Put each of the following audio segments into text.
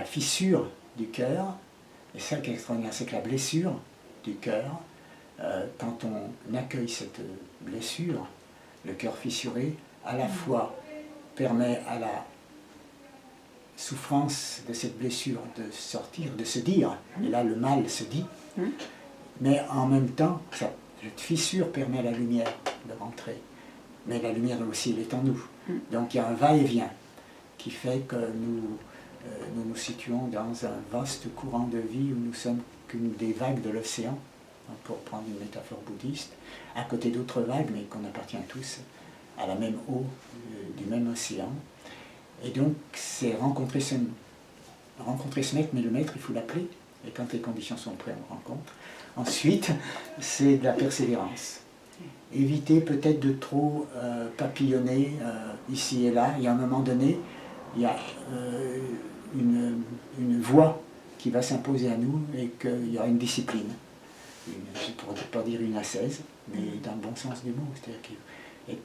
fissure du cœur. Et ça qui est extraordinaire, c'est que la blessure du cœur, quand on accueille cette blessure, le cœur fissuré, à la fois permet à la souffrance de cette blessure de sortir, de se dire, et là le mal se dit, mais en même temps, cette fissure permet à la lumière de rentrer. Mais la lumière aussi, elle est en nous. Donc il y a un va-et-vient qui fait que nous situons dans un vaste courant de vie où nous sommes qu'une des vagues de l'océan, pour prendre une métaphore bouddhiste, à côté d'autres vagues, mais qu'on appartient tous à la même eau du même océan. Et donc c'est rencontrer ce maître, mais le maître, il faut l'appeler, et quand les conditions sont prêtes, on le rencontre. Ensuite, c'est de la persévérance. Éviter peut-être de trop papillonner ici et là. Il y a un moment donné, il y a une voie qui va s'imposer à nous et qu'il y aura une discipline. Je ne pourrais pas dire une ascèse, mais dans le bon sens du mot. C'est-à-dire qu'il faut être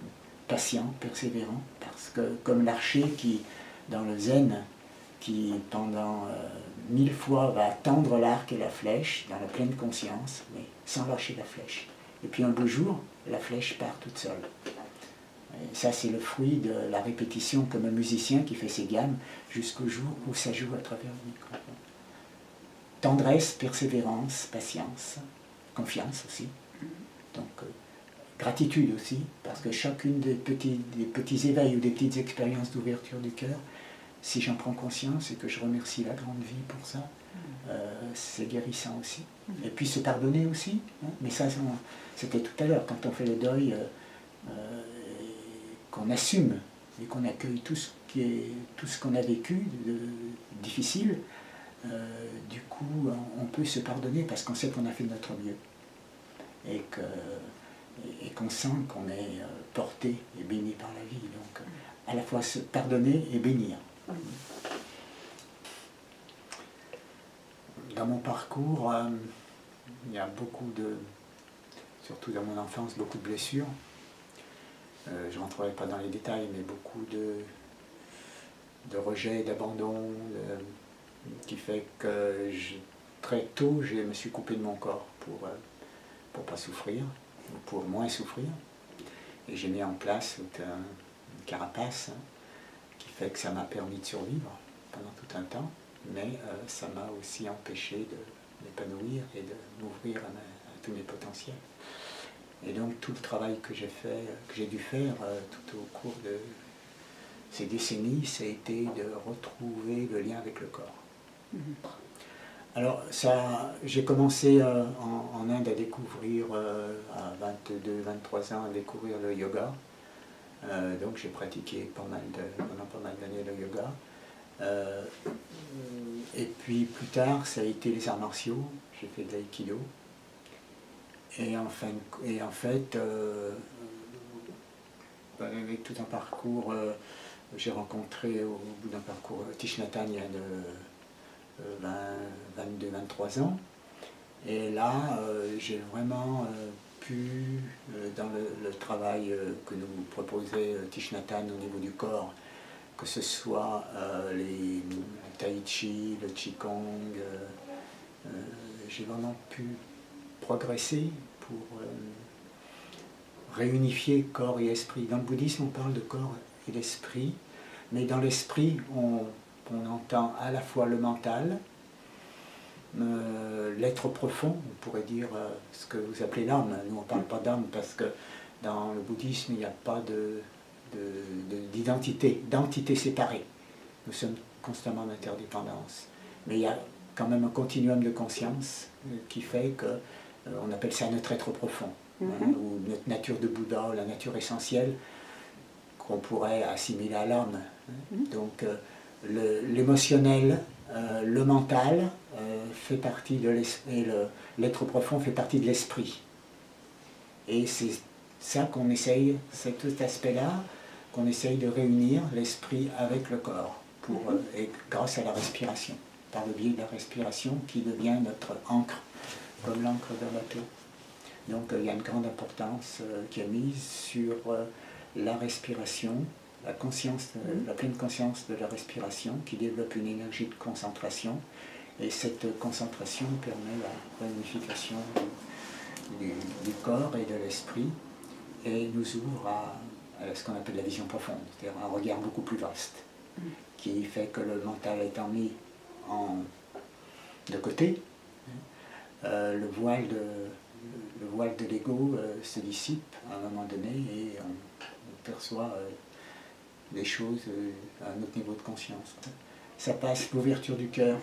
patient, persévérant, parce que comme l'archer qui, dans le zen, qui pendant 1000 fois va tendre l'arc et la flèche dans la pleine conscience, mais sans lâcher la flèche. Et puis un beau jour, la flèche part toute seule. Et ça, c'est le fruit de la répétition, comme un musicien qui fait ses gammes jusqu'au jour où ça joue à travers le micro. Tendresse, persévérance, patience, confiance aussi. Donc, gratitude aussi, parce que chacune des petits éveils ou des petites expériences d'ouverture du cœur, si j'en prends conscience et que je remercie la grande vie pour ça, c'est guérissant aussi. Et puis se pardonner aussi, hein. Mais ça, c'était tout à l'heure, quand on fait le deuil, qu'on assume et qu'on accueille tout ce qu'on a vécu de difficile, du coup, on peut se pardonner parce qu'on sait qu'on a fait de notre mieux. Et qu'on sent qu'on est porté et béni par la vie. Donc, à la fois se pardonner et bénir. Dans mon parcours, il y a beaucoup surtout dans mon enfance, beaucoup de blessures. Je ne rentrerai pas dans les détails, mais beaucoup de rejet, d'abandon, qui fait que très tôt, je me suis coupé de mon corps pour ne pas souffrir, ou pour moins souffrir. Et j'ai mis en place une carapace, hein, qui fait que ça m'a permis de survivre pendant tout un temps, mais ça m'a aussi empêché de m'épanouir et de m'ouvrir à tous mes potentiels. Et donc tout le travail que j'ai dû faire tout au cours de ces décennies, ça a été de retrouver le lien avec le corps. Alors j'ai commencé en Inde à découvrir, à 22-23 ans, à découvrir le yoga. Donc j'ai pratiqué pendant pas mal d'années le yoga. Et puis plus tard, ça a été les arts martiaux. J'ai fait de l'aïkido. Et en fait, avec tout un parcours, j'ai rencontré au bout d'un parcours Thich Nhat Hanh il y a 22-23 ans. Et là, j'ai vraiment pu, dans le travail que nous proposait Thich Nhat Hanh au niveau du corps, que ce soit le tai chi, le qigong, j'ai vraiment pu progresser pour réunifier corps et esprit. Dans le bouddhisme, on parle de corps et d'esprit, mais dans l'esprit, on entend à la fois le mental, l'être profond, on pourrait dire ce que vous appelez l'âme. Nous, on ne parle pas d'âme parce que dans le bouddhisme, il n'y a pas d'entité séparée. Nous sommes constamment en interdépendance. Mais il y a quand même un continuum de conscience qui fait que on appelle ça notre être profond, hein, ou notre nature de Bouddha, ou la nature essentielle qu'on pourrait assimiler à l'âme. Hein. Donc l'émotionnel, le mental fait partie de l'esprit, l'être profond fait partie de l'esprit. Et c'est ça qu'on essaye, c'est tout cet aspect-là qu'on essaye de réunir, l'esprit avec le corps, et grâce à la respiration, par le biais de la respiration qui devient notre ancre, comme l'encre d'un bateau. Donc il y a une grande importance qui est mise sur la respiration la conscience, la pleine conscience de la respiration qui développe une énergie de concentration. Et cette concentration permet la réunification du corps et de l'esprit et nous ouvre à ce qu'on appelle la vision profonde, c'est-à-dire un regard beaucoup plus vaste, qui fait que le mental étant mis de côté, le voile de l'ego se dissipe à un moment donné et on perçoit des choses à un autre niveau de conscience. Ça passe, l'ouverture du cœur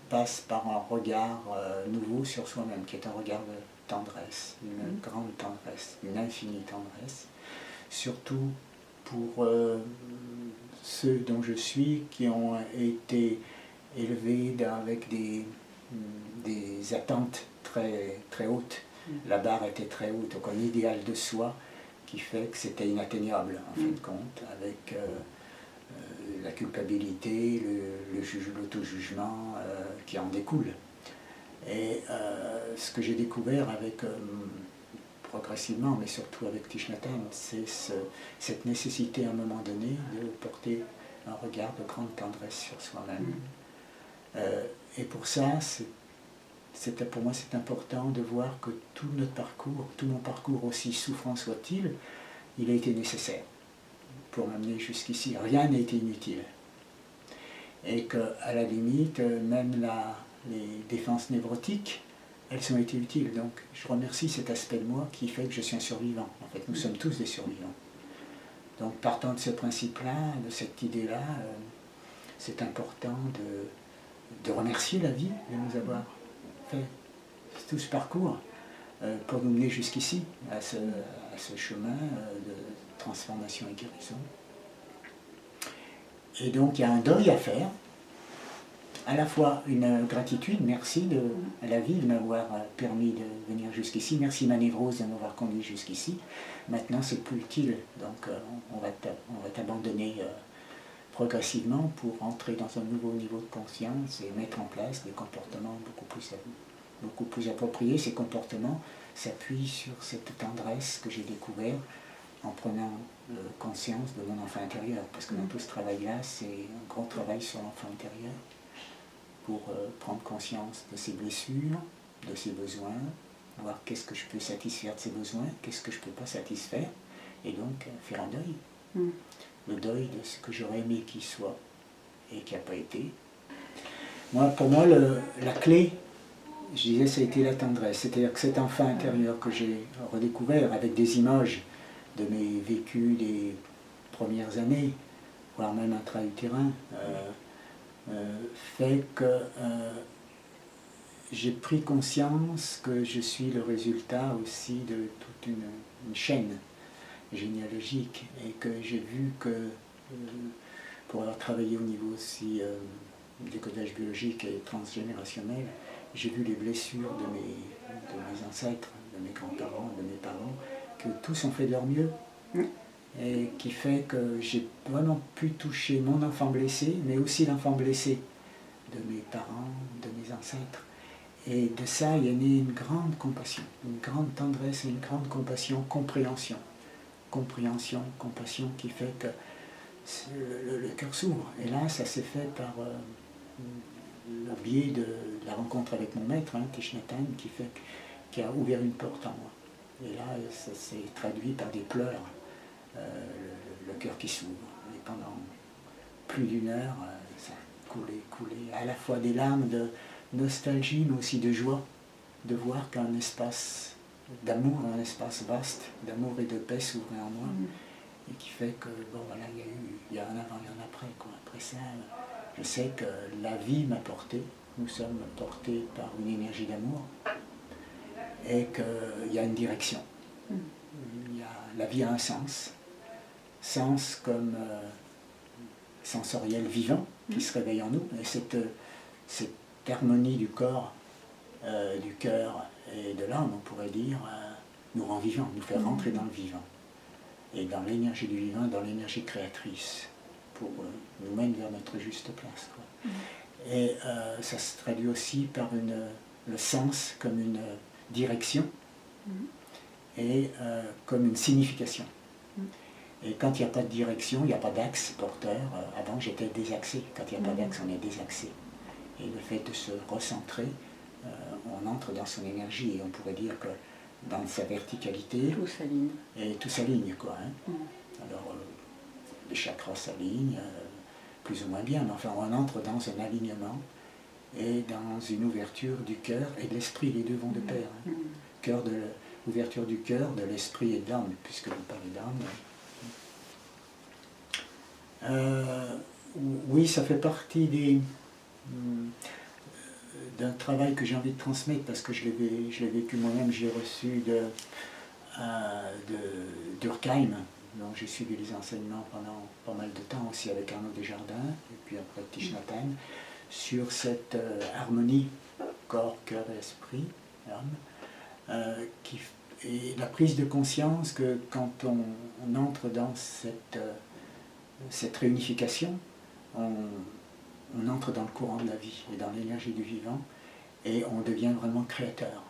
passe par un regard nouveau sur soi-même, qui est un regard de tendresse, une grande tendresse, une infinie tendresse, surtout pour ceux dont je suis, qui ont été élevés avec des attentes très, très hautes. La barre était très haute, donc un idéal de soi qui fait que c'était inatteignable, en fin de compte, avec la culpabilité, l'auto-jugement qui en découle. Et ce que j'ai découvert progressivement, mais surtout avec Thich Nhat Hanh, c'est cette nécessité à un moment donné de porter un regard de grande tendresse sur soi-même. Et pour ça, pour moi c'est important de voir que tout mon parcours, aussi souffrant soit-il, il a été nécessaire pour m'amener jusqu'ici. Rien n'a été inutile. Et qu'à la limite, même les défenses névrotiques, elles ont été utiles. Donc je remercie cet aspect de moi qui fait que je suis un survivant. En fait, nous sommes tous des survivants. Donc partant de ce principe-là, de cette idée-là, c'est important de remercier la vie de nous avoir fait tout ce parcours pour nous mener jusqu'ici, à ce chemin de transformation et guérison. Et donc il y a un deuil à faire, à la fois une gratitude, merci à la vie de m'avoir permis de venir jusqu'ici, merci ma névrose de m'avoir conduit jusqu'ici, maintenant c'est plus utile, donc on va t'abandonner progressivement pour entrer dans un nouveau niveau de conscience et mettre en place des comportements beaucoup plus appropriés. Ces comportements s'appuient sur cette tendresse que j'ai découvert en prenant conscience de mon enfant intérieur, parce que dans tout ce travail-là, c'est un grand travail sur l'enfant intérieur, pour prendre conscience de ses blessures, de ses besoins, voir qu'est-ce que je peux satisfaire de ses besoins, qu'est-ce que je ne peux pas satisfaire, et donc faire un deuil. Le deuil de ce que j'aurais aimé qu'il soit et qui n'a pas été. Pour moi, la clé, je disais, ça a été la tendresse. C'est-à-dire que cet enfant intérieur que j'ai redécouvert avec des images de mes vécus des premières années, voire même intra-utérin, fait que j'ai pris conscience que je suis le résultat aussi de toute une chaîne généalogique, et que j'ai vu que, pour avoir travaillé au niveau aussi des codages biologiques et transgénérationnels, j'ai vu les blessures de mes ancêtres, de mes grands-parents, de mes parents, que tous ont fait de leur mieux, et qui fait que j'ai vraiment pu toucher mon enfant blessé, mais aussi l'enfant blessé de mes parents, de mes ancêtres. Et de ça, il est né une grande compassion, une grande tendresse et une grande compassion, compréhension, compassion qui fait que le cœur s'ouvre. Et là, ça s'est fait par le biais de la rencontre avec mon maître, Thich Nhat Hanh, qui a ouvert une porte en moi. Et là, ça s'est traduit par des pleurs, le cœur qui s'ouvre. Et pendant plus d'1 heure, ça a coulé, à la fois des larmes de nostalgie, mais aussi de joie, de voir qu'un espace d'amour, un espace vaste d'amour et de paix s'ouvrait en moi, et qui fait que, bon voilà, il y a un avant et un après, quoi. Après ça, je sais que la vie m'a porté, nous sommes portés par une énergie d'amour, et qu'il y a une direction. La vie a un sens comme sensoriel vivant qui se réveille en nous, et cette harmonie du corps, du cœur et de l'âme, on pourrait dire, nous rend vivants, nous fait rentrer dans le vivant, et dans l'énergie du vivant, dans l'énergie créatrice, pour nous mener vers notre juste place, quoi. Et ça se traduit aussi par le sens comme une direction, et comme une signification. Et quand il n'y a pas de direction, il n'y a pas d'axe porteur. Avant, j'étais désaxé. Quand il n'y a pas d'axe, on est désaxé. Et le fait de se recentrer, on entre dans son énergie. Et on pourrait dire que dans sa verticalité... Tout s'aligne. Et tout s'aligne, quoi. Hein. Alors, les chakras s'alignent, plus ou moins bien. Mais enfin, on entre dans un alignement et dans une ouverture du cœur et de l'esprit. Les deux vont de pair. Hein. Ouverture du cœur, de l'esprit et de l'âme, puisque vous parlez d'âme. Oui, ça fait partie d'un travail que j'ai envie de transmettre parce que je l'ai vécu moi-même. J'ai reçu d'Urkheim, dont j'ai suivi les enseignements pendant pas mal de temps aussi avec Arnaud Desjardins et puis après Thich Nhat Hanh, sur cette harmonie corps, cœur et esprit, âme, et la prise de conscience que quand on entre dans cette réunification, on entre dans le courant de la vie et dans l'énergie du vivant et on devient vraiment créateur.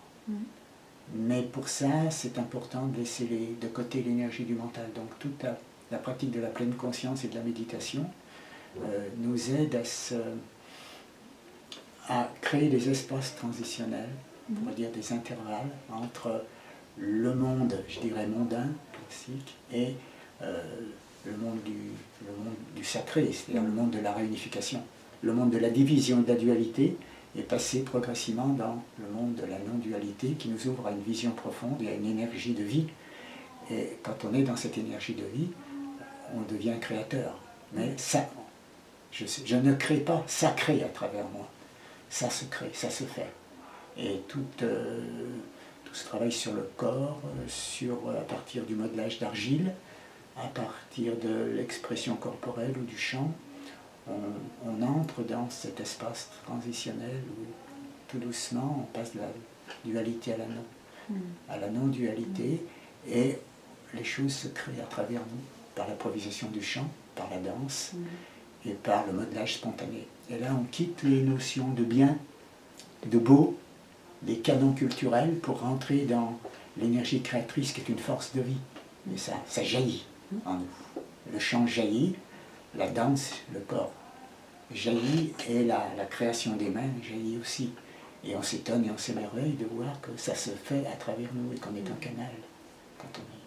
Mais pour ça, c'est important de laisser de côté l'énergie du mental. Donc toute la pratique de la pleine conscience et de la méditation nous aide à créer des espaces transitionnels, on va dire des intervalles entre le monde, je dirais mondain, classique, et le monde du sacré, c'est-à-dire le monde de la réunification. Le monde de la division et de la dualité est passé progressivement dans le monde de la non-dualité qui nous ouvre à une vision profonde et à une énergie de vie. Et quand on est dans cette énergie de vie, on devient créateur. Mais ça, je ne crée pas, ça crée à travers moi. Ça se crée, ça se fait. Et tout ce travail sur le corps, à partir du modelage d'argile, à partir de l'expression corporelle ou du chant, on entre dans cet espace transitionnel où tout doucement on passe de la dualité à la non-dualité et les choses se créent à travers nous, par l'improvisation du chant, par la danse et par le modelage spontané. Et là on quitte les notions de bien, de beau, des canons culturels pour rentrer dans l'énergie créatrice qui est une force de vie. Et ça jaillit en nous. Le chant jaillit, la danse, le corps jaillit et la création des mains jaillit aussi. Et on s'étonne et on s'émerveille de voir que ça se fait à travers nous et qu'on est un canal quand on est